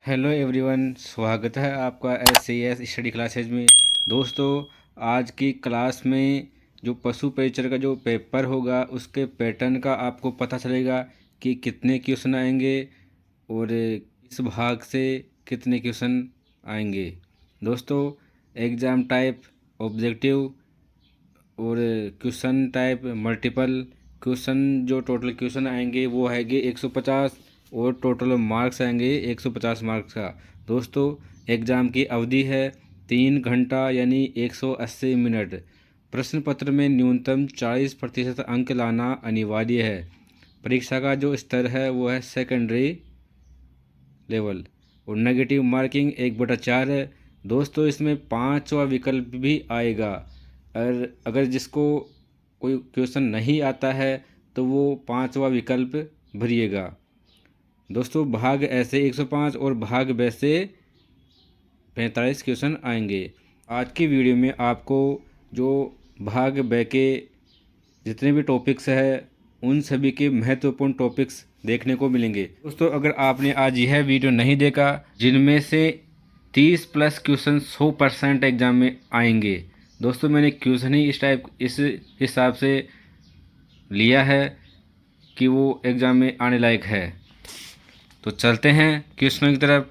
Hello everyone, स्वागत है आपका एस स्टडी क्लासेज में। दोस्तों, आज की क्लास में जो पशु परिचर का जो पेपर होगा उसके पैटर्न का आपको पता चलेगा कि कितने क्वेश्चन आएंगे और इस भाग से कितने क्वेश्चन आएंगे। दोस्तों, एग्ज़ाम टाइप ऑब्जेक्टिव और क्वेश्चन टाइप मल्टीपल क्वेश्चन, जो टोटल क्वेश्चन आएंगे वो आएंगे 150 और टोटल मार्क्स आएंगे 150 मार्क्स का। दोस्तों, एग्ज़ाम की अवधि है 3 घंटा यानी 180 मिनट। प्रश्न पत्र में न्यूनतम 40% अंक लाना अनिवार्य है। परीक्षा का जो स्तर है वो है सेकेंडरी लेवल और नेगेटिव मार्किंग 1/4 है। दोस्तों, इसमें 5वां विकल्प भी आएगा। और अगर जिसको कोई क्वेश्चन नहीं आता है तो वो 5वां विकल्प भरिएगा। दोस्तों, भाग ऐसे 105 और भाग वैसे 45 क्वेश्चन आएंगे। आज की वीडियो में आपको जो भाग ब के जितने भी टॉपिक्स है उन सभी के महत्वपूर्ण टॉपिक्स देखने को मिलेंगे। दोस्तों, अगर आपने आज यह वीडियो नहीं देखा, जिनमें से 30+ क्वेश्चन 100% एग्जाम में आएंगे। दोस्तों, मैंने क्वेश्चन ही इस हिसाब से लिया है कि वो एग्ज़ाम में आने लायक है। तो चलते हैं क्वेश्चनों की तरफ।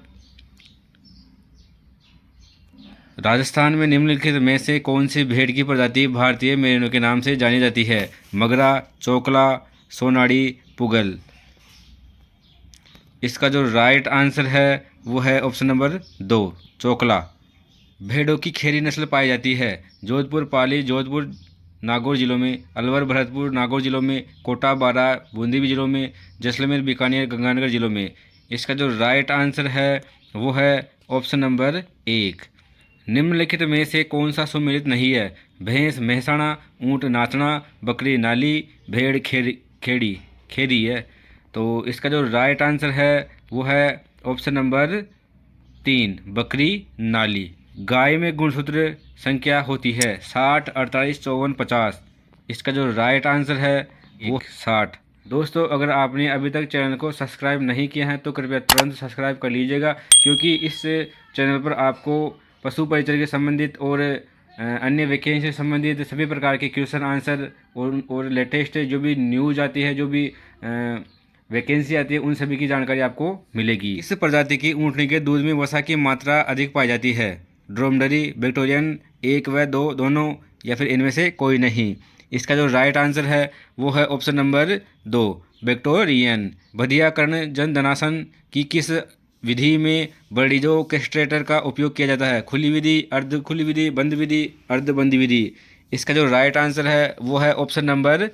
राजस्थान में निम्नलिखित में से कौन सी भेड़ की प्रजाति भारतीय मेरिनो के नाम से जानी जाती है? मगरा, चोकला, सोनाड़ी, पुगल। इसका जो राइट आंसर है वो है ऑप्शन नंबर 2, चोकला। भेड़ों की खेरी नस्ल पाई जाती है जोधपुर, पाली, जोधपुर, नागौर जिलों में, अलवर, भरतपुर, नागौर जिलों में, कोटा, बारां, बूंदी जिलों में, जैसलमेर, बीकानेर, गंगानगर जिलों में। इसका जो राइट आंसर है वो है ऑप्शन नंबर 1। निम्नलिखित में से कौन सा सुमेलित नहीं है? भैंस महसाणा, ऊँट नाचना, बकरी नाली, भेड़ खेड़ी है। तो इसका जो राइट आंसर है वो है ऑप्शन नंबर 3, बकरी नाली। गाय में गुणसूत्र संख्या होती है 60, 48, 54, 50। इसका जो राइट आंसर है वो 60। दोस्तों, अगर आपने अभी तक चैनल को सब्सक्राइब नहीं किया है तो कृपया तुरंत सब्सक्राइब कर लीजिएगा, क्योंकि इस चैनल पर आपको पशु परिचर के संबंधित और अन्य वैकेंसी से संबंधित सभी प्रकार के क्वेश्चन आंसर और लेटेस्ट जो भी न्यूज़ आती है, जो भी वैकेंसी आती है, उन सभी की जानकारी आपको मिलेगी। इस प्रजाति की ऊँटनी के दूध में वसा की मात्रा अधिक पाई जाती है? ड्रोमडरी, विक्टोरियन, 1 व 2 दोनों, या फिर इनमें से कोई नहीं। इसका जो राइट आंसर है वो है ऑप्शन नंबर 2, विक्टोरियन। बधियाकरण जनधनासन की किस विधि में बर्डिजो कैस्ट्रेटर का उपयोग किया जाता है? खुली विधि, अर्ध खुली विधि, बंद विधि, अर्धबंद विधि। इसका जो राइट आंसर है वो है ऑप्शन नंबर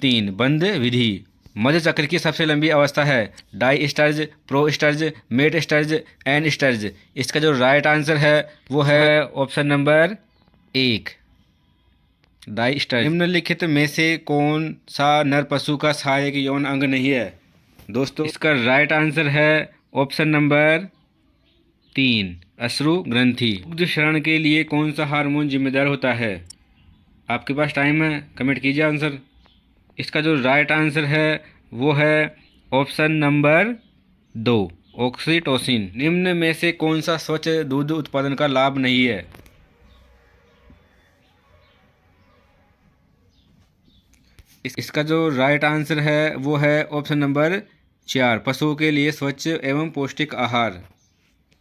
3, बंद विधि। मध्य चक्र की सबसे लंबी अवस्था है? Diestrus, proestrus, metestrus, anestrus. इसका जो राइट आंसर है वो है ऑप्शन नंबर 1, डाई स्टर्ज। निम्नलिखित में से कौन सा नर पशु का सहायक यौन अंग नहीं है? दोस्तों, इसका राइट आंसर है ऑप्शन नंबर 3, अश्रु ग्रंथि। दुग्ध क्षरण के लिए कौन सा हार्मोन जिम्मेदार होता है? आपके पास टाइम है, कमेंट कीजिए आंसर। इसका जो राइट आंसर है वो है ऑप्शन नंबर 2, ऑक्सीटोसिन। निम्न में से कौन सा स्वच्छ दूध उत्पादन का लाभ नहीं है? इसका जो राइट आंसर है वो है ऑप्शन नंबर 4, पशुओं के लिए स्वच्छ एवं पौष्टिक आहार।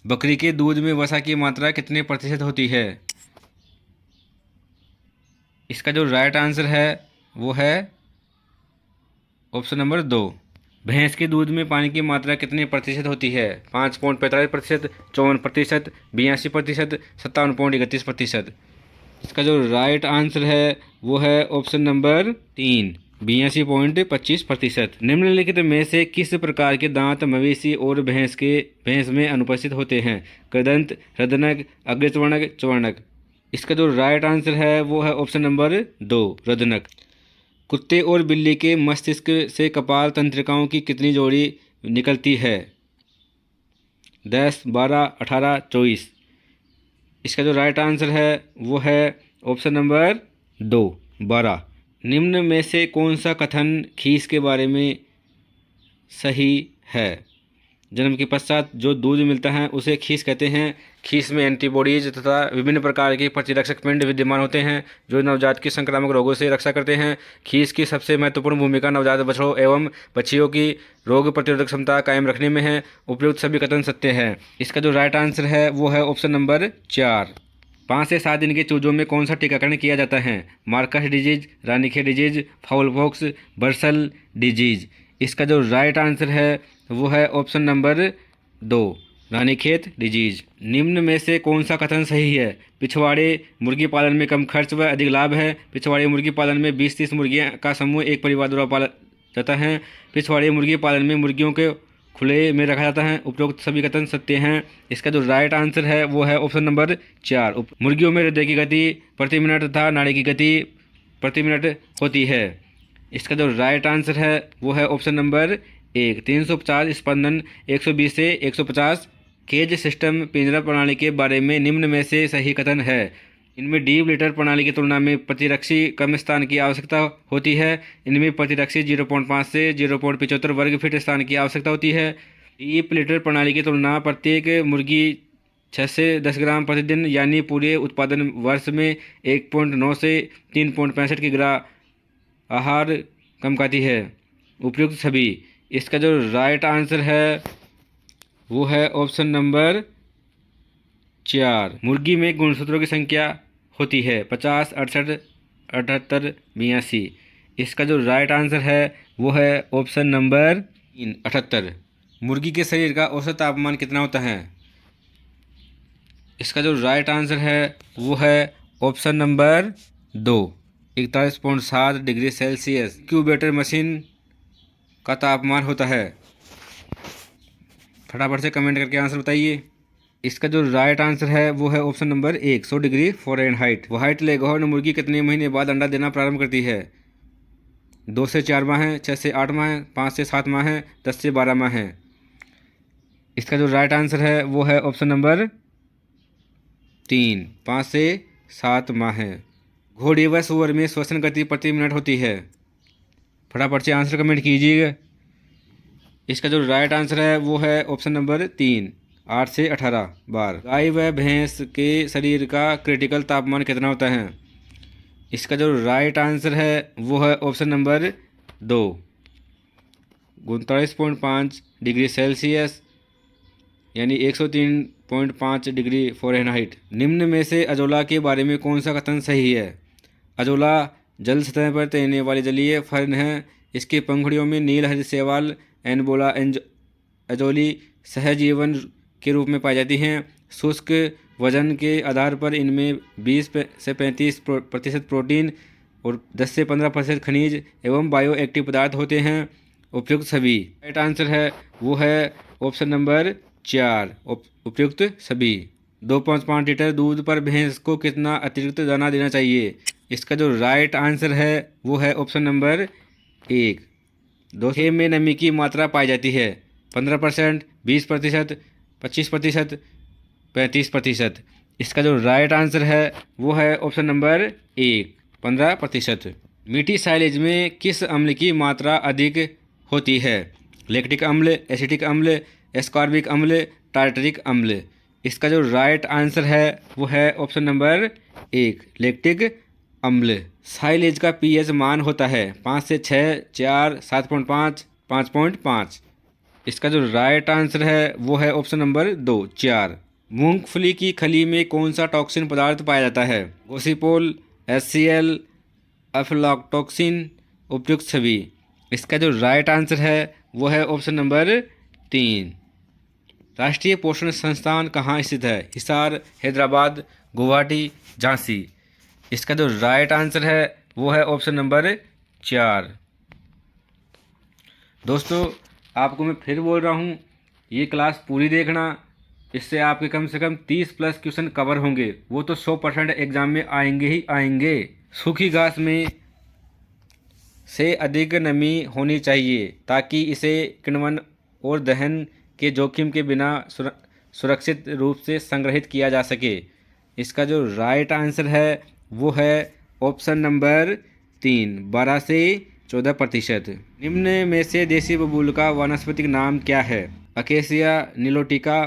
बकरी के दूध में वसा की मात्रा कितने प्रतिशत होती है? इसका जो राइट आंसर है वो है ऑप्शन नंबर 2, भैंस के दूध में पानी की मात्रा कितने प्रतिशत होती है? 5.45%, 54%, 82%, 57.31%। इसका जो राइट आंसर है वो है ऑप्शन नंबर 3, 82.25%। निम्नलिखित में से किस प्रकार के दांत मवेशी और भैंस में अनुपस्थित होते हैं? कृदंत, हृदनक, अग्रचवर्णक, चवर्णक। इसका जो राइट आंसर है वो है ऑप्शन नंबर 2, हृदनक। कुत्ते और बिल्ली के मस्तिष्क से कपाल तंत्रिकाओं की कितनी जोड़ी निकलती है? 10, 12, 18, 24। इसका जो राइट आंसर है वो है ऑप्शन नंबर 2, 12। निम्न में से कौन सा कथन खीस के बारे में सही है? जन्म के पश्चात जो दूध मिलता है उसे खीस कहते हैं। खीस में एंटीबॉडीज तथा विभिन्न प्रकार के प्रतिरक्षक पिंड विद्यमान होते हैं जो नवजात की संक्रामक रोगों से रक्षा करते हैं। खीस की सबसे महत्वपूर्ण भूमिका नवजात बछड़ों एवं बच्चियों की रोग प्रतिरोधक क्षमता कायम रखने में है। उपयुक्त सभी कथन सत्य है। इसका जो राइट आंसर है वो है ऑप्शन नंबर 4। 5 से 7 दिन के चूजों में कौन सा टीकाकरण किया जाता है? Marcus disease, Ranikhet disease, foul pox, bursal disease. इसका जो राइट आंसर है वो है ऑप्शन नंबर 2, रानीखेत डिजीज। निम्न में से कौन सा कथन सही है? पिछवाड़े मुर्गी पालन में कम खर्च व अधिक लाभ है। पिछवाड़े मुर्गी पालन में 20-30 मुर्गियां का समूह एक परिवार द्वारा पाला जाता है। पिछवाड़े मुर्गी पालन में मुर्गियों के खुले में रखा जाता है। उपरोक्त सभी कथन सत्य हैं। इसका जो राइट आंसर है वो है ऑप्शन नंबर 4। मुर्गियों में हृदय की गति प्रति मिनट तथा नाड़ी की गति प्रति मिनट होती है। इसका जो राइट आंसर है वो है ऑप्शन नंबर 1, 350 स्पंदन 120 से 150। केज सिस्टम पिंजरा प्रणाली के बारे में निम्न में से सही कथन है। इनमें डीप लिटर प्रणाली की तुलना में प्रतिरक्षी कम स्थान की आवश्यकता होती है। इनमें प्रतिरक्षी 0.5 से 0.75 वर्ग फीट स्थान की आवश्यकता होती है। डीप लिटर प्रणाली की तुलना प्रत्येक मुर्गी 6 से 10 ग्राम प्रतिदिन यानी पूरे उत्पादन वर्ष में 1.9 से 3.65 किग्रा आहार कम खाती है। उपयुक्त सभी। इसका जो राइट आंसर है वो है ऑप्शन नंबर 4। मुर्गी में गुणसूत्रों की संख्या होती है 50, 68, 78, 82। इसका जो राइट आंसर है वो है ऑप्शन नंबर 3, 78। मुर्गी के शरीर का औसत तापमान कितना होता है? इसका जो राइट आंसर है वो है option number 2, 41.7 degree Celsius. Incubator machine का तापमान होता है। फटाफट से कमेंट करके आंसर बताइए। इसका जो राइट आंसर है वो है option number 1, 100 degree Fahrenheit. White leghorn मुर्गी कितने महीने बाद अंडा देना प्रारंभ करती है? 2 से 4 माह है, 6 से 8 माह है, 5 से 7 माह है, 10 से 12 माह है। इसका जो राइट आंसर है वो है ऑप्शन नंबर 3, 5 से 7 माह है। घोड़े व सूअर में श्वसन गति प्रति मिनट होती है। फटाफट से आंसर कमेंट कीजिएगा। इसका जो राइट आंसर है वो है ऑप्शन नंबर 3, 8 से 18 बार। गाय व भैंस के शरीर का क्रिटिकल तापमान कितना होता है? इसका जो राइट आंसर है वो है ऑप्शन नंबर 2, 39.5 डिग्री सेल्सियस यानी 103.5 डिग्री फ़ारेनहाइट। निम्न में से अजोला के बारे में कौन सा कथन सही है? अजोला जल सतह पर तैरने वाली जलीय फर्न है। इसके पंखुड़ियों में नील हरित शैवाल एनबोला अजोली सहजीवन के रूप में पाई जाती हैं। शुष्क वजन के आधार पर इनमें 20 से 35% प्रोटीन और 10 से 15% खनिज एवं बायो एक्टिव पदार्थ होते हैं। उपयुक्त सभी। राइट आंसर है वो है ऑप्शन नंबर 4, उपयुक्त सभी। 2.5 लीटर दूध पर भैंस को कितना अतिरिक्त दाना देना चाहिए? इसका जो राइट आंसर है वो है ऑप्शन नंबर 1। खेत में नमी की मात्रा पाई जाती है 15%, 20%, 25%, 35%। इसका जो राइट आंसर है वो है ऑप्शन नंबर 1, 15%। मीठी साइलेज में किस अम्ल की मात्रा अधिक होती है? लैक्टिक अम्ल, एसिटिक अम्ल, एस्कॉर्बिक अम्ल, टार्टरिक अम्ल। इसका जो राइट आंसर है वो है ऑप्शन नंबर 1, लैक्टिक अम्ल। साइलेज का पीएच मान होता है 5 से 6, 4, 7.5, 5.5। इसका जो राइट आंसर है वो है ऑप्शन नंबर 2, 4। मूंगफली की खली में कौन सा टॉक्सिन पदार्थ पाया जाता है? गोसिपोल, HCl, अफ्लाटॉक्सिन। उपयुक्त सभी। इसका जो राइट आंसर है वो है ऑप्शन नंबर 3। राष्ट्रीय पोषण संस्थान कहाँ स्थित है? हिसार, हैदराबाद, गुवाहाटी, झांसी। इसका जो राइट आंसर है वो है ऑप्शन नंबर 4। दोस्तों आपको मैं फिर बोल रहा हूँ ये क्लास पूरी देखना, इससे आपके कम से कम 30+ क्वेश्चन कवर होंगे। वो तो 100% एग्जाम में आएंगे ही आएंगे। सूखी घास में से अधिक नमी होनी चाहिए ताकि इसे किण्वन और दहन के जोखिम के बिना सुरक्षित रूप से संग्रहित किया जा सके। इसका जो राइट आंसर है वो है ऑप्शन नंबर 3, 12 से 14%। निम्न में से देसी बबूल का वानस्पतिक नाम क्या है? अकेसिया निलोटिका,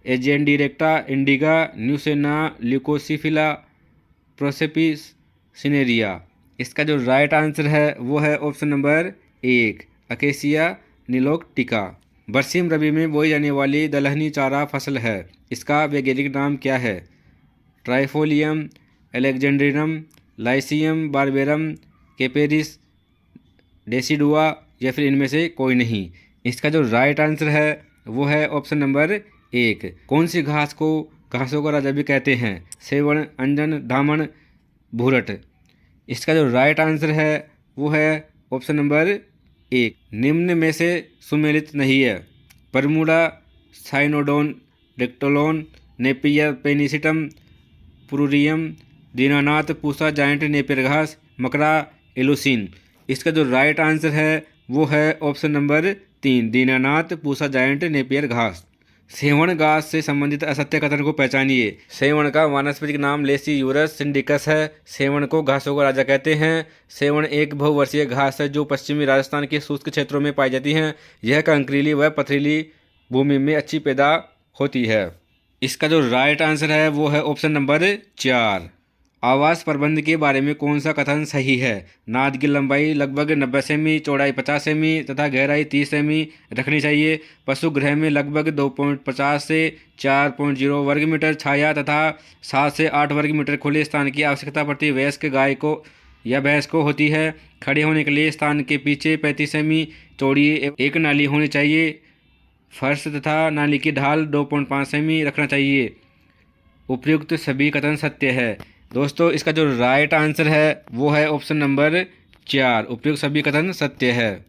एजेंडिरेक्टा इंडिका, न्यूसेना, ल्यूकोसिफिला, प्रोसेपिस सिनेरिया। इसका जो राइट आंसर है वो है ऑप्शन नंबर 1 अकेसिया निलोटिका। बरसीम रबी में बोई जाने वाली दलहनी चारा फसल है, इसका वैज्ञानिक नाम क्या है? ट्राइफोलियम, एलेक्जेंड्रिनम, लाइसियम बारबेरम, केपेरिस डेसिडुआ या फिर इनमें से कोई नहीं। इसका जो राइट आंसर है वो है ऑप्शन नंबर 1। कौन सी घास को घासों का राजा भी कहते हैं? सेवण, अंजन, धामण, भूरट। इसका जो राइट आंसर है वो है ऑप्शन नंबर 1। निम्न में से सुमेलित नहीं है? Bermuda, Cynodon, dactylon, Napier Pennisetum, purpureum, Dinanath, Pusa giant Napier घास, मकरा, एलुसिन। इसका जो राइट आंसर है वो है option number 3 Dinanath Pusa giant Napier घास। सेवण घास से संबंधित असत्य कथन को पहचानिए। सेवण का वानस्पतिक नाम लेसियूरस सिंडिकस है। सेवण को घासों का राजा कहते हैं। सेवण एक बहुवर्षीय घास है जो पश्चिमी राजस्थान के शुष्क क्षेत्रों में पाई जाती है। यह कंकरीली व पथरीली भूमि में अच्छी पैदा होती है। इसका जो राइट आंसर है वो है ऑप्शन नंबर 4। आवास प्रबंध के बारे में कौन सा कथन सही है? नाद की लंबाई लगभग 90 सेमी, चौड़ाई 50 सेमी तथा गहराई 30 सेमी रखनी चाहिए। पशुगृह में लगभग 2.50 से 4.0 वर्ग मीटर छाया तथा 7 से 8 वर्ग मीटर खुले स्थान की आवश्यकता प्रति वयस्क गाय को या भैंस को होती है। खड़े होने के लिए स्थान के पीछे 35 सेमी चौड़ी एक नाली होनी चाहिए। फर्श तथा नाली की ढाल 2.5 सेमी रखना चाहिए। उपयुक्त सभी कथन सत्य है। दोस्तों इसका जो राइट आंसर है वो है ऑप्शन नंबर 4 उपयुक्त सभी कथन सत्य है।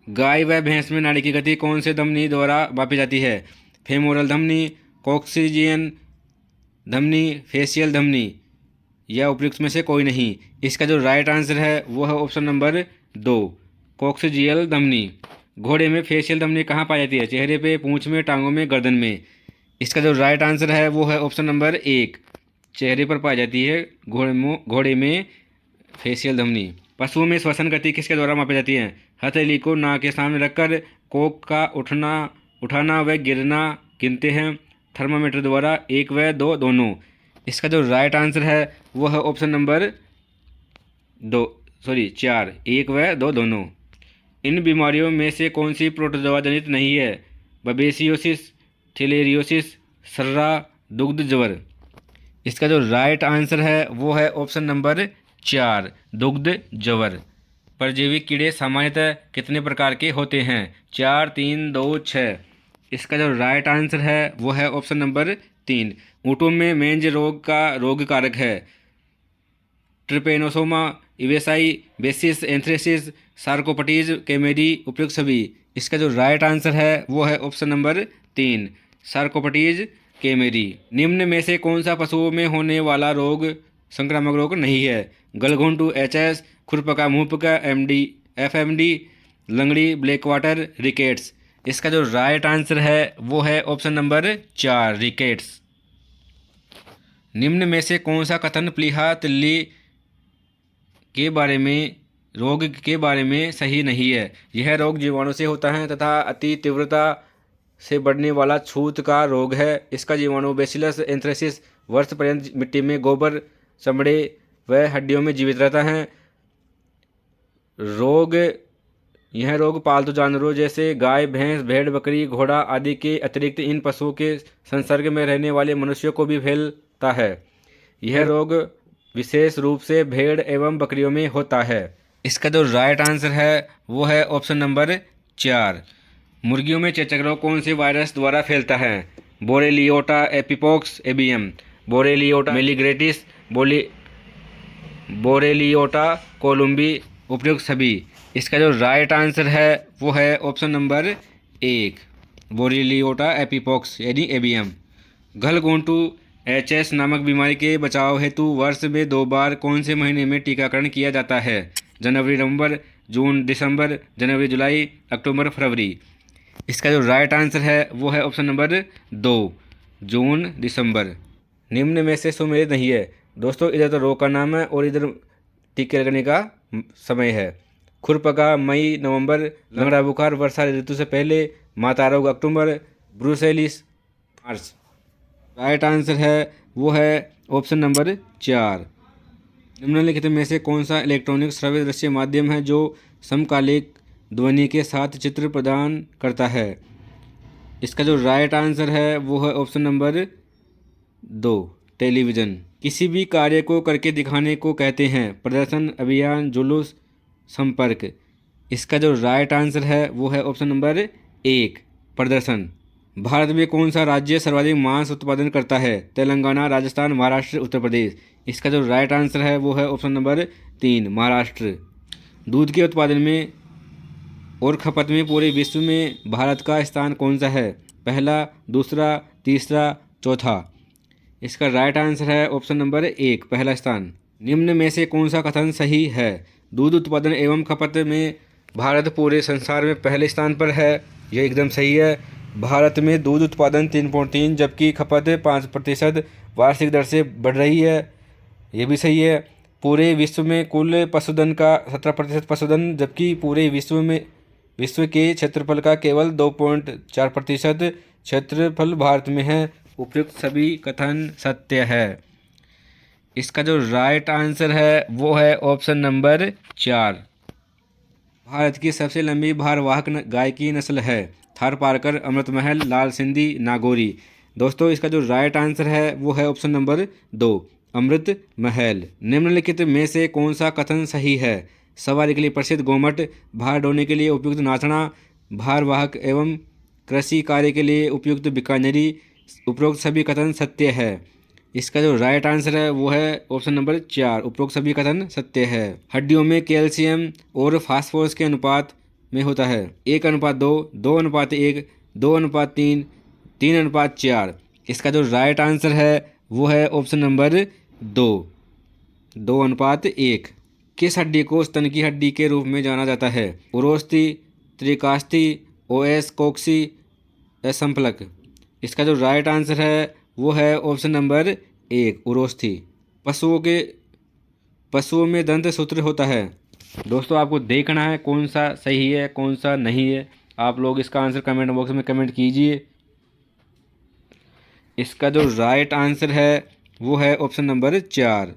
गाय व भैंस में नाड़ी की गति कौन से धमनी द्वारा मापी जाती है? फेमोरल धमनी, कॉक्सिजियन धमनी, फेशियल धमनी या उपयुक्त में से कोई नहीं। इसका जो राइट आंसर है वो है ऑप्शन नंबर 2 कॉक्सिजियल धमनी। घोड़े में फेशियल धमनी कहाँ पाई जाती है? चेहरे पे, पूंछ में, टांगों में, गर्दन में। इसका जो राइट आंसर है वो है ऑप्शन नंबर 1 चेहरे पर पाई जाती है घोड़े में फेशियल धमनी। पशुओं में श्वसन गति किसके द्वारा मापी जाती है? हथेली को नाक के सामने रखकर कोक का उठाना व गिरना गिनते हैं। थर्मामीटर द्वारा 1 व 2 दोनों। इसका जो राइट आंसर है वो है ऑप्शन नंबर 4 1 व 2 दोनों। इन बीमारियों में से कौन सी प्रोटोजोआ जनित नहीं है? बबेसियोसिस, थिलेरियोसिस, सर्रा, दुग्ध ज्वर। इसका जो राइट आंसर है वो है ऑप्शन नंबर 4 दुग्ध ज्वर। परजीवी कीड़े सामान्यतः कितने प्रकार के होते हैं? 4, 3, 2, 6। इसका जो राइट आंसर है वो है ऑप्शन नंबर 3। ऊँटों में मेंज रोग का रोग कारक है ट्रिपेनोसोमा, इवेसाई, बेसिस, एंथ्रेसिस, सार्कोपटीज, केमेरी। उपयुक्त सभी। इसका जो राइट आंसर है वो है ऑप्शन नंबर 3 सार्कोपटीज केमेरी। निम्न में से कौन सा पशुओं में होने वाला रोग संक्रामक रोग नहीं है? गलघोंटू, एचएस, खुरपका मुंहपका, एफएमडी, लंगड़ी, ब्लैक वाटर, रिकेट्स। इसका जो राइट आंसर है वो है ऑप्शन नंबर 4 रिकेट्स। निम्न में से कौन सा कथन प्लीहा तिल्ली के बारे में रोग के बारे में सही नहीं है? यह रोग जीवाणु से होता है तथा अति तीव्रता से बढ़ने वाला छूत का रोग है। इसका जीवाणु बेसिलस एंथ्रेसिस वर्ष पर्यंत मिट्टी में, गोबर, चमड़े व हड्डियों में जीवित रहता है। यह रोग पालतू जानवरों जैसे गाय, भैंस, भेड़, बकरी, घोड़ा आदि के अतिरिक्त इन पशुओं के संसर्ग में रहने वाले मनुष्यों को भी फैलता है। यह रोग विशेष रूप से भेड़ एवं बकरियों में होता है। इसका जो राइट आंसर है वो है ऑप्शन नंबर 4। मुर्गियों में चेचक रोग कौन से वायरस द्वारा फैलता है? बोरेलियोटा एपिपोक्स एबीएम, बोरेलियोटा मेलिग्रेटिस, बोरेलियोटा कोलुम्बी। उपयुक्त सभी। इसका जो राइट आंसर है वो है ऑप्शन नंबर 1 बोरेलियोटा एपिपोक्स यानी एबीएम। गलघोंटू एचएस नामक बीमारी के बचाव हेतु वर्ष में 2 बार कौन से महीने में टीकाकरण किया जाता है? जनवरी नवंबर, जून दिसंबर, जनवरी जुलाई, अक्टूबर फरवरी। इसका जो राइट आंसर है वो है ऑप्शन नंबर 2 जून दिसंबर। निम्न में से सुमेलित नहीं है। दोस्तों इधर तो रोग का नाम है और इधर टीके लगने का समय है। खुरपका मई नवंबर, लंगड़ा बुखार वर्षा ऋतु से पहले, मातारोग अक्टूबर, ब्रुसेलिस मार्च। राइट आंसर है वो है ऑप्शन नंबर 4। निम्नलिखित में से कौन सा इलेक्ट्रॉनिक श्रव्य दृश्य माध्यम है जो समकालिक ध्वनि के साथ चित्र प्रदान करता है? इसका जो राइट आंसर है वो है ऑप्शन नंबर 2, टेलीविज़न। किसी भी कार्य को करके दिखाने को कहते हैं? प्रदर्शन, अभियान, जुलूस, संपर्क। इसका जो राइट आंसर है वो है ऑप्शन नंबर 1, प्रदर्शन। भारत में कौन सा राज्य सर्वाधिक मांस उत्पादन करता है? तेलंगाना, राजस्थान, महाराष्ट्र, उत्तर प्रदेश। इसका जो राइट आंसर है वो है ऑप्शन नंबर 3, महाराष्ट्र। दूध के उत्पादन में और खपत में पूरे विश्व में भारत का स्थान कौन सा है? पहला, दूसरा, तीसरा, चौथा। इसका राइट आंसर है ऑप्शन नंबर 1, पहला स्थान। निम्न में से कौन सा कथन सही है? दूध उत्पादन एवं खपत में भारत पूरे संसार में पहले स्थान पर है। यह एकदम सही है। भारत में दूध उत्पादन 3.3 जबकि खपत 5% वार्षिक दर से बढ़ रही है। ये भी सही है। पूरे विश्व में कुल पशुधन का 17% पशुधन जबकि पूरे विश्व के क्षेत्रफल का केवल 2.4% क्षेत्रफल भारत में है। उपयुक्त सभी कथन सत्य है। इसका जो राइट आंसर है वो है ऑप्शन नंबर 4। भारत की सबसे लंबी भारवाहक गाय की नस्ल है? थारपारकर, अमृत महल, लाल सिंधी, नागौरी। दोस्तों इसका जो राइट आंसर है वो है ऑप्शन नंबर 2, अमृत महल। निम्नलिखित में से कौन सा कथन सही है? सवारी के लिए प्रसिद्ध गोमट, भार ढोने के लिए उपयुक्त नाचना, भारवाहक एवं कृषि कार्य के लिए उपयुक्त बीकानेरी। उपरोक्त सभी कथन सत्य है। इसका जो राइट आंसर है वो है ऑप्शन नंबर 4, उपरोक्त सभी कथन सत्य है। हड्डियों में कैल्शियम और फास्फोरस के अनुपात में होता है? 1:2, 2:1, 2:3, 3:4। इसका जो राइट आंसर है वो है ऑप्शन नंबर 2, 2:1। किस हड्डी को स्तन की हड्डी के रूप में जाना जाता है? उरोस्थी, त्रिकास्थी, ओएस, कोक्सी, संफलक। इसका जो राइट आंसर है वो है ऑप्शन नंबर 1, उरोस्थी। पशुओं में दंत सूत्र होता है? दोस्तों आपको देखना है कौन सा सही है कौन सा नहीं है। आप लोग इसका आंसर कमेंट बॉक्स में कमेंट कीजिए। इसका जो राइट आंसर है वो है ऑप्शन नंबर 4।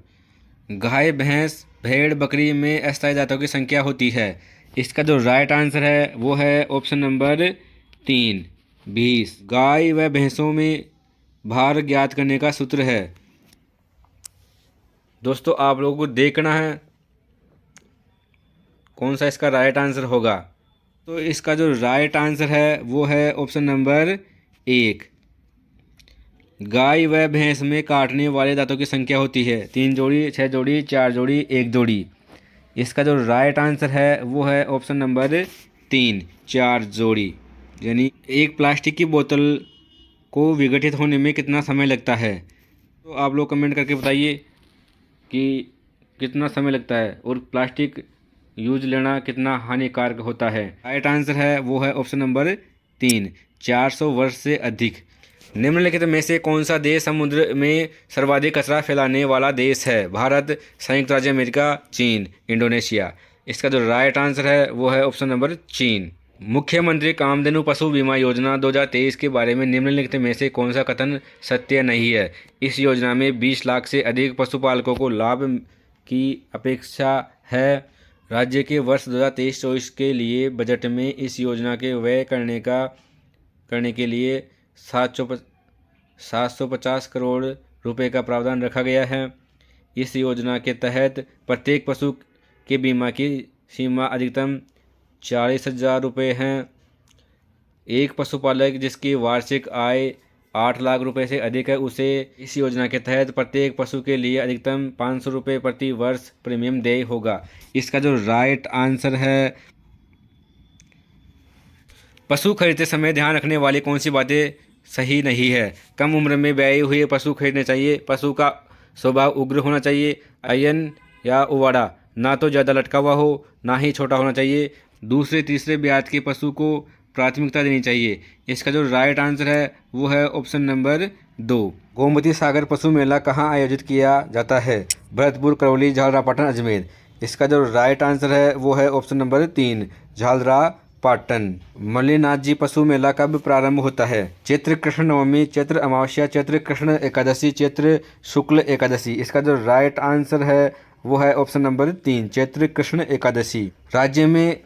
गाय, भैंस, भेड़, बकरी में अस्थायी दांतों की संख्या होती है? इसका जो राइट आंसर है वो है ऑप्शन नंबर 3, 20। गाय व भैंसों में भार ज्ञात करने का सूत्र है? दोस्तों आप लोगों को देखना है कौन सा इसका राइट आंसर होगा। तो इसका जो राइट आंसर है वो है ऑप्शन नंबर 1। गाय व भैंस में काटने वाले दांतों की संख्या होती है 3 जोड़ी, 6 जोड़ी, 4 जोड़ी, 1 जोड़ी। इसका जो राइट आंसर है वो है ऑप्शन नंबर 3, 4 जोड़ी। यानी एक प्लास्टिक की बोतल को विघटित होने में कितना समय लगता है? तो आप लोग कमेंट करके बताइए कि कितना समय लगता है और प्लास्टिक यूज लेना कितना हानिकारक होता है। राइट आंसर है वो है ऑप्शन नंबर 3, 400 वर्ष से अधिक। निम्नलिखित में से कौन सा देश समुद्र में सर्वाधिक कचरा फैलाने वाला देश है? भारत, संयुक्त राज्य अमेरिका, चीन, इंडोनेशिया। इसका जो राइट आंसर है वो है ऑप्शन नंबर 3। मुख्यमंत्री कामधेनु पशु बीमा योजना 2023 के बारे में निम्नलिखित में से कौन सा कथन सत्य नहीं है? इस योजना में 20 लाख से अधिक पशुपालकों को लाभ की अपेक्षा है। राज्य के वर्ष 2023-24 के लिए बजट में इस योजना के व्यय करने के लिए 750 करोड़ रुपए का प्रावधान रखा गया है। इस योजना के तहत प्रत्येक पशु के बीमा की सीमा अधिकतम 40,000 रुपये हैं। एक पशुपालक जिसकी वार्षिक आय 8 लाख रुपए से अधिक है उसे इस योजना के तहत प्रत्येक पशु के लिए अधिकतम 500 रुपये प्रति वर्ष प्रीमियम देय होगा। इसका जो राइट आंसर है, पशु खरीदते समय ध्यान रखने वाली कौन सी बातें सही नहीं है? कम उम्र में ब्याए हुए पशु खरीदने चाहिए। पशु का स्वभाव उग्र होना चाहिए। अयन या उवाड़ा, ना तो ज़्यादा लटका हुआ हो ना ही छोटा होना चाहिए। दूसरे तीसरे ब्याज के पशु को प्राथमिकता देनी चाहिए। इसका जो राइट आंसर है वो है ऑप्शन नंबर 2। गोमती सागर पशु मेला कहाँ आयोजित किया जाता है? भरतपुर, करौली, झालरापाटन, अजमेर। इसका जो राइट आंसर है वो है ऑप्शन नंबर 3, झालरापाटन। पाटन। मल्लिनाथ जी पशु मेला कब प्रारंभ होता है? चैत्र कृष्ण नवमी, चैत्र अमावस्या, चैत्र कृष्ण एकादशी, चैत्र शुक्ल एकादशी। इसका जो राइट आंसर है वो है ऑप्शन नंबर 3, चैत्र कृष्ण एकादशी। राज्य में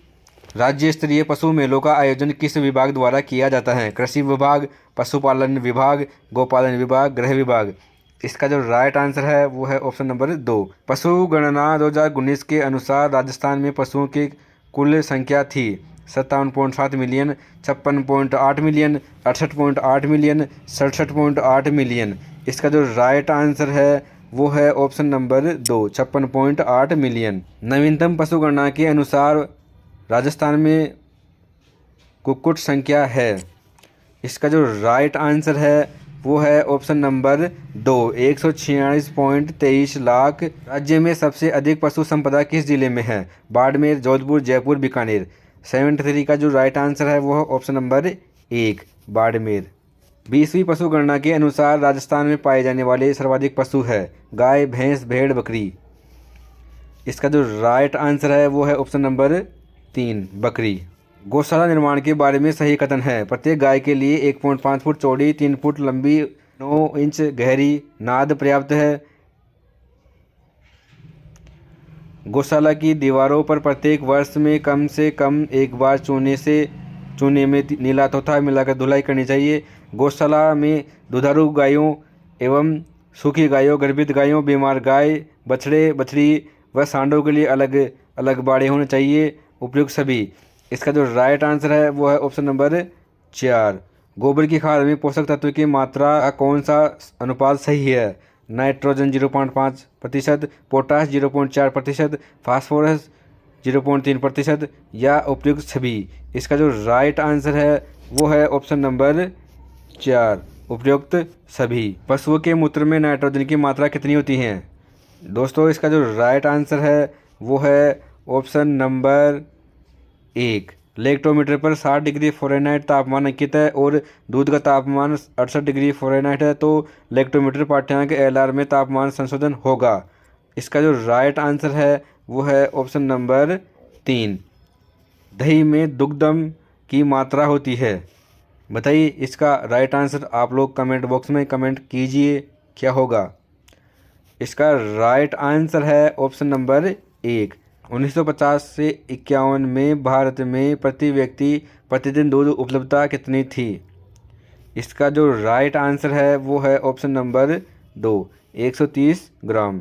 राज्य स्तरीय पशु मेलों का आयोजन किस विभाग द्वारा किया जाता है? कृषि विभाग, पशुपालन विभाग, गोपालन विभाग, गृह विभाग। इसका जो राइट आंसर है वो है ऑप्शन नंबर 2, पशु गणना 2019 के अनुसार राजस्थान में पशुओं की कुल संख्या थी 57.7 मिलियन, 56.8 मिलियन, 68.8 मिलियन, 67.8 मिलियन। इसका जो राइट आंसर है वो है ऑप्शन नंबर 2, 56.8 मिलियन। नवीनतम पशु गणना के अनुसार राजस्थान में कुक्कुट संख्या है। इसका जो राइट आंसर है वो है ऑप्शन नंबर 2, 146.23 लाख। राज्य में सबसे अधिक पशु संपदा किस जिले में है? बाड़मेर, जोधपुर, जयपुर, बीकानेर। 73 का जो राइट आंसर है वो है ऑप्शन नंबर 1, बाड़मेर। 20वीं पशु गणना के अनुसार राजस्थान में पाए जाने वाले सर्वाधिक पशु है गाय, भैंस, भेड़, बकरी। इसका जो राइट आंसर है वो है ऑप्शन नंबर 3, बकरी। गौशाला निर्माण के बारे में सही कथन है? प्रत्येक गाय के लिए 1.5 फुट चौड़ी, 3 फुट लंबी, 9 इंच गहरी नाद पर्याप्त है। गौशाला की दीवारों पर प्रत्येक वर्ष में कम से कम एक बार चूने में नीला तोथा मिलाकर धुलाई करनी चाहिए। गौशाला में दुधारू गायों एवं सूखी गायों, गर्भित गायों, बीमार गाय, बछड़े, बछड़ी व सांडों के लिए अलग अलग बाड़े होने चाहिए। उपयुक्त सभी। इसका जो राइट आंसर है वो है ऑप्शन नंबर 4, गोबर की खाद में पोषक तत्व की मात्रा का कौन सा अनुपात सही है? नाइट्रोजन 0.5%, पोटाश 0.4%, फास्फोरस 0.3% या उपयुक्त सभी। इसका जो राइट आंसर है वो है ऑप्शन नंबर 4, उपयुक्त सभी। पशुओं के मूत्र में नाइट्रोजन की मात्रा कितनी होती है? दोस्तों इसका जो राइट आंसर है वो है ऑप्शन नंबर 1, लेक्टोमीटर पर 60 डिग्री फ़ारेनहाइट तापमान अंकित है और दूध का तापमान 68 डिग्री फ़ारेनहाइट है तो लेक्टोमीटर पाठ्यांक LR में तापमान संशोधन होगा। इसका जो राइट आंसर है वो है ऑप्शन नंबर 3, दही में दुग्धम की मात्रा होती है। बताइए इसका राइट आंसर आप लोग कमेंट बॉक्स में कमेंट कीजिए क्या होगा। इसका राइट आंसर है ऑप्शन नंबर 1, 1950 से 51 में भारत में प्रति व्यक्ति प्रतिदिन दूध उपलब्धता कितनी थी? इसका जो राइट आंसर है वो है ऑप्शन नंबर 2, 130 ग्राम।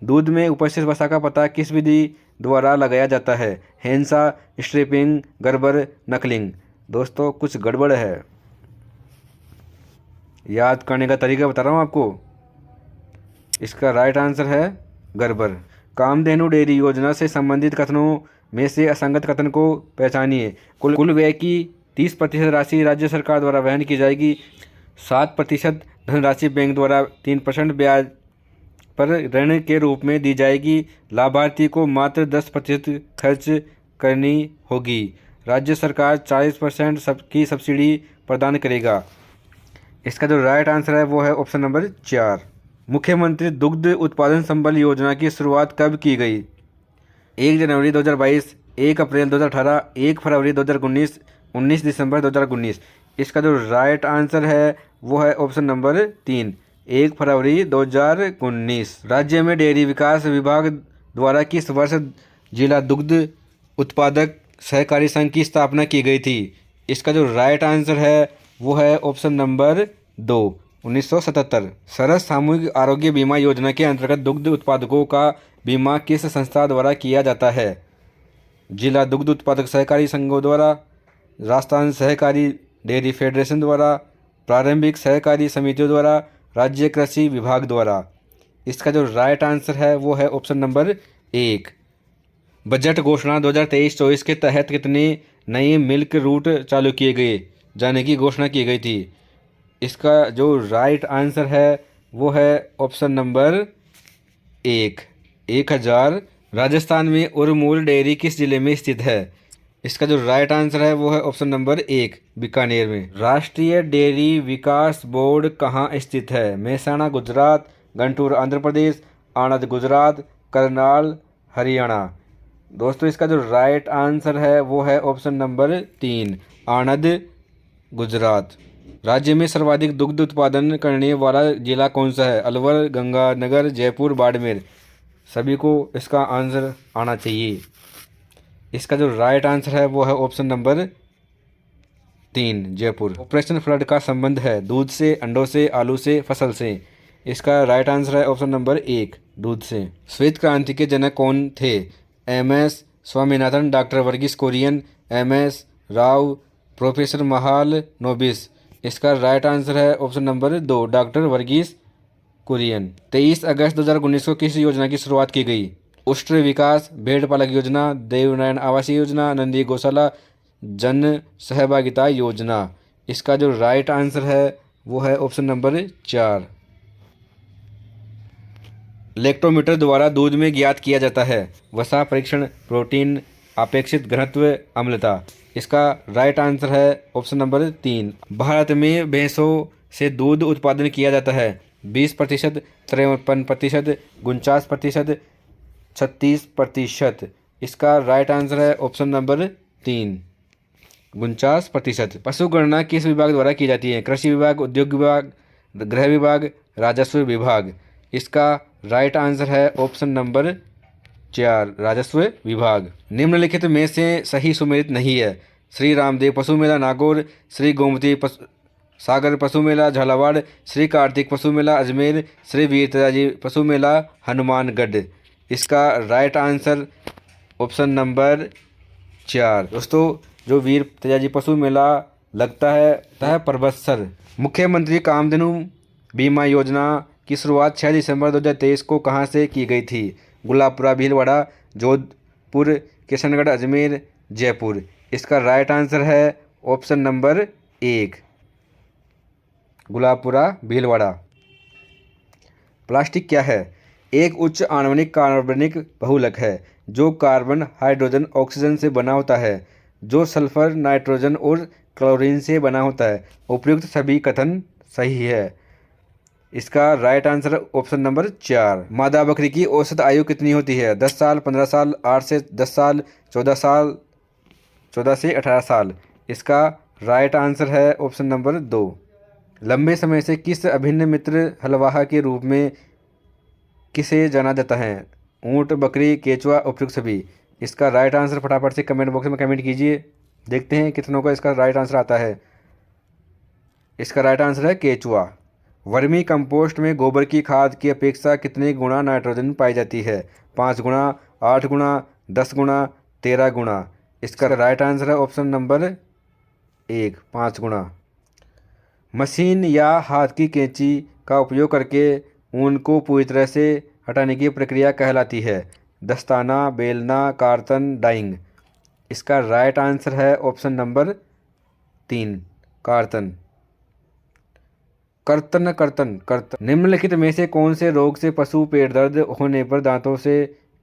दूध में उपस्थित वसा का पता किस विधि द्वारा लगाया जाता है? हेंसा, स्ट्रिपिंग, गर्बर, नकलिंग। दोस्तों कुछ गड़बड़ है, याद करने का तरीका बता रहा हूँ आपको। इसका राइट आंसर है गर्बर। कामधेनु डेयरी योजना से संबंधित कथनों में से असंगत कथन को पहचानिए। कुल व्यय की 30% राशि राज्य सरकार द्वारा वहन की जाएगी। 7% धनराशि बैंक द्वारा 3% ब्याज पर ऋण के रूप में दी जाएगी। लाभार्थी को मात्र 10% खर्च करनी होगी। राज्य सरकार 40% की सब्सिडी प्रदान करेगा। इसका जो राइट आंसर है वो है ऑप्शन नंबर 4, मुख्यमंत्री दुग्ध उत्पादन संबल योजना की शुरुआत कब की गई? 1 जनवरी 2022, 1 अप्रैल 2018, 1 फरवरी 2019, 19 दिसंबर 2019। इसका जो राइट आंसर है वो है ऑप्शन नंबर 3, 1 फरवरी 2019। राज्य में डेयरी विकास विभाग द्वारा किस वर्ष जिला दुग्ध उत्पादक सहकारी संघ की स्थापना की गई थी? इसका जो राइट आंसर है वो है ऑप्शन नंबर 2, 1977। सरस सामूहिक आरोग्य बीमा योजना के अंतर्गत दुग्ध उत्पादकों का बीमा किस संस्था द्वारा किया जाता है? जिला दुग्ध उत्पादक सहकारी संघों द्वारा, राजस्थान सहकारी डेयरी फेडरेशन द्वारा, प्रारंभिक सहकारी समितियों द्वारा, राज्य कृषि विभाग द्वारा। इसका जो राइट आंसर है वो है ऑप्शन नंबर 1। बजट घोषणा 2023-24 के तहत कितने नए मिल्क रूट चालू किए गए जाने की घोषणा की गई थी? इसका जो राइट आंसर है वो है ऑप्शन नंबर 1, 1000। राजस्थान में उरमूल डेयरी किस जिले में स्थित है? इसका जो राइट आंसर है वो है ऑप्शन नंबर 1, बीकानेर में। राष्ट्रीय डेयरी विकास बोर्ड कहाँ स्थित है? मेहसाणा गुजरात, गंटूर आंध्र प्रदेश, आणंद गुजरात, करनाल हरियाणा। दोस्तों इसका जो राइट आंसर है वो है ऑप्शन नंबर 3, आणंद, गुजरात। राज्य में सर्वाधिक दुग्ध उत्पादन करने वाला जिला कौन सा है? अलवर, गंगानगर, जयपुर, बाड़मेर। सभी को इसका आंसर आना चाहिए। इसका जो राइट आंसर है वो है option number 3, Jaipur. Operation flood का संबंध है दूध से, अंडों से, आलू से, फसल से। इसका राइट आंसर है ऑप्शन नंबर 1, दूध से। श्वेत क्रांति के जनक कौन थे? M S. Swaminathan, doctor Verghese Kurien, M S. Rao, professor Mahalanobis. इसका राइट आंसर है option number 2, doctor Verghese Kurien. 23 अगस्त 2019 को किस योजना की शुरुआत की गई? उष्ट्र विकास, भेड़ पालक योजना, देवनारायण आवासीय योजना, नंदी गौशाला जन सहभागिता योजना। इसका जो राइट आंसर है वो है ऑप्शन नंबर 4। लैक्टोमीटर द्वारा दूध में ज्ञात किया जाता है वसा परीक्षण, प्रोटीन, अपेक्षित घनत्व, अम्लता। इसका राइट आंसर है ऑप्शन नंबर 3। भारत में भैंसों से दूध उत्पादन किया जाता है 20%, 53%, 49%, 36%। इसका राइट आंसर है ऑप्शन नंबर 3, 49%। पशु गणना किस विभाग द्वारा की जाती है? कृषि विभाग, उद्योग विभाग, गृह विभाग, राजस्व विभाग। इसका राइट आंसर है ऑप्शन नंबर 4, राजस्व विभाग। निम्नलिखित में से सही सुमेलित नहीं है। श्री रामदेव पशु मेला नागौर, श्री गोमती सागर पशु मेला झालावाड़, श्री कार्तिक पशु मेला अजमेर, श्री वीर तेजाजी पशु मेला हनुमानगढ़। इसका राइट आंसर ऑप्शन नंबर 4। दोस्तों जो वीर तेजाजी पशु मेला लगता है परबतसर। मुख्यमंत्री कामधेनु बीमा योजना की शुरुआत 6 दिसंबर 2023 को कहाँ से की गई थी? गुलाबपुरा, भीलवाड़ा, जोधपुर, किशनगढ़, अजमेर, जयपुर। इसका राइट आंसर है option number 1, Gulabpura, Bhilwara. Plastic क्या है? एक उच्च आणविक कार्बनिक बहुलक है जो कार्बन, हाइड्रोजन, ऑक्सीजन से बना होता है, जो सल्फर, नाइट्रोजन और क्लोरीन से बना होता है। उपयुक्त सभी कथन सही है। इसका राइट आंसर ऑप्शन नंबर 4। मादा बकरी की औसत आयु कितनी होती है? 10 साल, 15 साल, 8 से 10 साल, 14 साल, 14 से 18 साल। इसका राइट आंसर है ऑप्शन नंबर 2। लंबे समय से किस अभिन्न मित्र हलवाहा के रूप में किसे जाना जाता है? ऊंट, बकरी, केचुआ, उपयुक्त सभी। इसका राइट आंसर फटाफट से कमेंट बॉक्स में कमेंट कीजिए। देखते हैं कितनों का इसका राइट आंसर आता है। इसका राइट आंसर है केचुआ। वर्मी कंपोस्ट में गोबर की खाद की अपेक्षा कितने गुना नाइट्रोजन पाई जाती है? 5 गुना, 8 गुना, 10 गुना, 13 गुना। इसका राइट आंसर है ऑप्शन नंबर 1, 5 गुना। मशीन या हाथ की कैंची का उपयोग करके ऊन को पूरी तरह से हटाने की प्रक्रिया कहलाती है? दस्ताना, बेलना, कार्तन, डाइंग। इसका राइट आंसर है ऑप्शन नंबर 3, कार्तन। कर्तन। निम्नलिखित में से कौन से रोग से पशु पेट दर्द होने पर दांतों से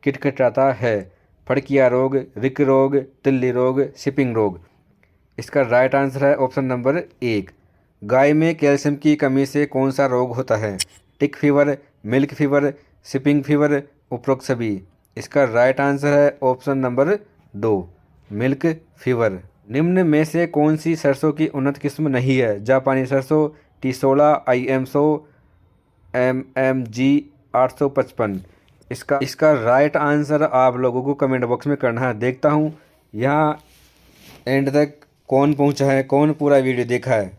किटकिटाता है? फड़किया रोग, रिक रोग, तिल्ली रोग, शिपिंग रोग। इसका राइट आंसर है ऑप्शन नंबर 1। गाय में कैल्शियम की कमी से कौन सा रोग होता है? टिक fever, milk fever, shipping fever, उपरोक्त सभी। इसका राइट आंसर है ऑप्शन नंबर 2, मिल्क फीवर। निम्न में से कौन सी सरसों की उन्नत किस्म नहीं है? जापानी सरसों, T16, IM100, MMG 855। इसका राइट आंसर आप लोगों को कमेंट बॉक्स में करना है। देखता हूँ यहाँ एंड तक कौन पहुँचा है, कौन पूरा वीडियो देखा है।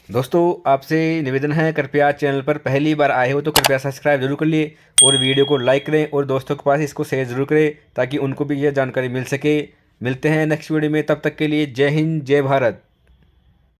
दोस्तों आपसे निवेदन है, कृपया चैनल पर पहली बार आए हो तो कृपया सब्सक्राइब जरूर कर लिए और वीडियो को लाइक करें और दोस्तों के पास इसको शेयर जरूर करें ताकि उनको भी यह जानकारी मिल सके। मिलते हैं नेक्स्ट वीडियो में, तब तक के लिए जय हिंद, जय भारत।